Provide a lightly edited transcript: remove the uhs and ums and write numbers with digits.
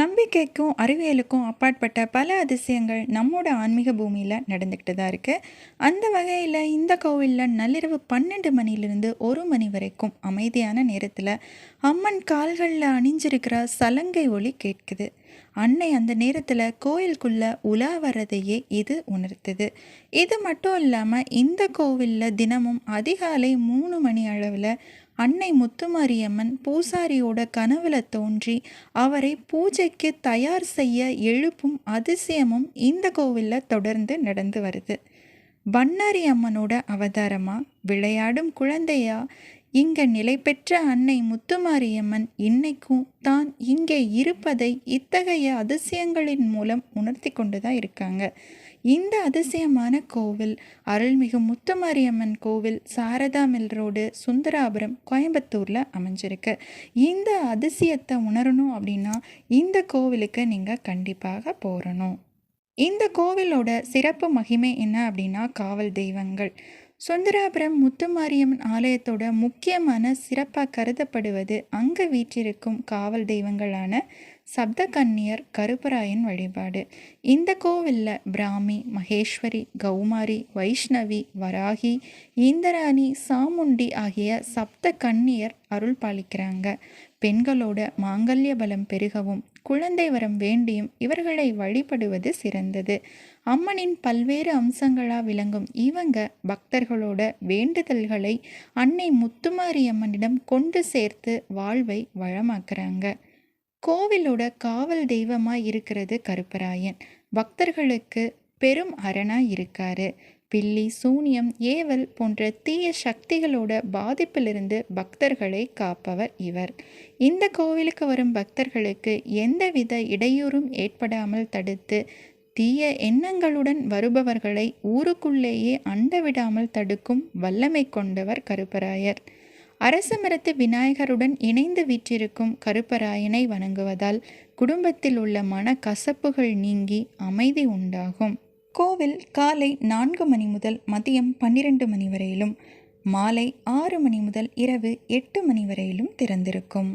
நம்பிக்கைக்கும் அறிவியலுக்கும் அப்பாற்பட்ட பல அதிசயங்கள் நம்மோட ஆன்மீக பூமியில் நடந்துக்கிட்டு தான் இருக்குது. அந்த வகையில் இந்த கோவிலில் நள்ளிரவு 12 மணிலிருந்து 1 மணி வரைக்கும் அமைதியான நேரத்தில் அம்மன் கால்களில் அணிஞ்சிருக்கிற சலங்கை ஒலி கேட்குது. அன்னை அந்த நேரத்தில் கோயிலுக்குள்ளே உலா வர்றதையே இது உணர்த்துது. இது மட்டும் இல்லாமல் இந்த கோவிலில் தினமும் அதிகாலை 3 மணி அளவில் அன்னை முத்துமாரியம்மன் பூசாரியோட கனவுல தோன்றி அவரை பூஜைக்கு தயார் செய்ய எழுப்பும் அதிசயமும் இந்த கோவிலில் தொடர்ந்து நடந்து வருது. பண்ணாரி அம்மனோட அவதாரமா விளையாடும் குழந்தையா இங்கே நிலை பெற்ற அன்னை முத்துமாரியம்மன் இன்னைக்கும் தான் இங்கே இருப்பதை இத்தகைய அதிசயங்களின் மூலம் உணர்த்தி கொண்டு தான் இருக்காங்க. இந்த அதிசயமான கோவில் அருள்மிகு முத்துமாரியம்மன் கோவில் சாரதா மில் ரோடு, சுந்தராபுரம், கோயம்புத்தூரில் அமைஞ்சிருக்கு. இந்த அதிசயத்தை உணரணும் அப்படின்னா இந்த கோவிலுக்கு நீங்கள் கண்டிப்பாக போகணும். இந்த கோவிலோட சிறப்பு மகிமை என்ன அப்படின்னா காவல் தெய்வங்கள். சுந்தராபுரம் முத்துமாரியம்மன் ஆலயத்தோட முக்கியமான சிறப்பாக கருதப்படுவது அங்கே வீற்றிருக்கும் காவல் தெய்வங்களான சப்த கன்னியர், கருப்பராயன் வழிபாடு. இந்த கோவிலில் பிராமி, மகேஸ்வரி, கௌமாரி, வைஷ்ணவி, வராகி, இந்திராணி, சாமுண்டி ஆகிய சப்த கன்னியர் அருள் பாலிக்கிறாங்க. பெண்களோட மாங்கல்ய பலம் பெருகவும் குழந்தை வரம் வேண்டியும் இவர்களை வழிபடுவது சிறந்தது. அம்மனின் பல்வேறு அம்சங்களாக விளங்கும் இவங்க பக்தர்களோட வேண்டுதல்களை அன்னை முத்துமாரியம்மனிடம் கொண்டு சேர்த்து வாழ்வை வளமாக்குறாங்க. கோவிலோட காவல் தெய்வமாக இருக்கிறது கருப்பராயன். பக்தர்களுக்கு பெரும் அரணாக இருக்காரு. பில்லி, சூனியம், ஏவல் போன்ற தீய சக்திகளோட பாதிப்பிலிருந்து பக்தர்களை காப்பவர் இவர். இந்த கோவிலுக்கு வரும் பக்தர்களுக்கு எந்தவித இடையூறும் ஏற்படாமல் தடுத்து தீய எண்ணங்களுடன் வருபவர்களை ஊருக்குள்ளேயே அண்டவிடாமல் தடுக்கும் வல்லமை கொண்டவர் கருப்பராயர். அரச மரத்து விநாயகருடன் இணைந்து வீற்றிருக்கும் கருப்பராயனை வணங்குவதால் குடும்பத்தில் உள்ள மன கசப்புகள் நீங்கி அமைதி உண்டாகும். கோவில் காலை 4 மணி முதல் மதியம் 12 மணி வரையிலும், மாலை 6 மணி முதல் இரவு 8 மணி வரையிலும் திறந்திருக்கும்.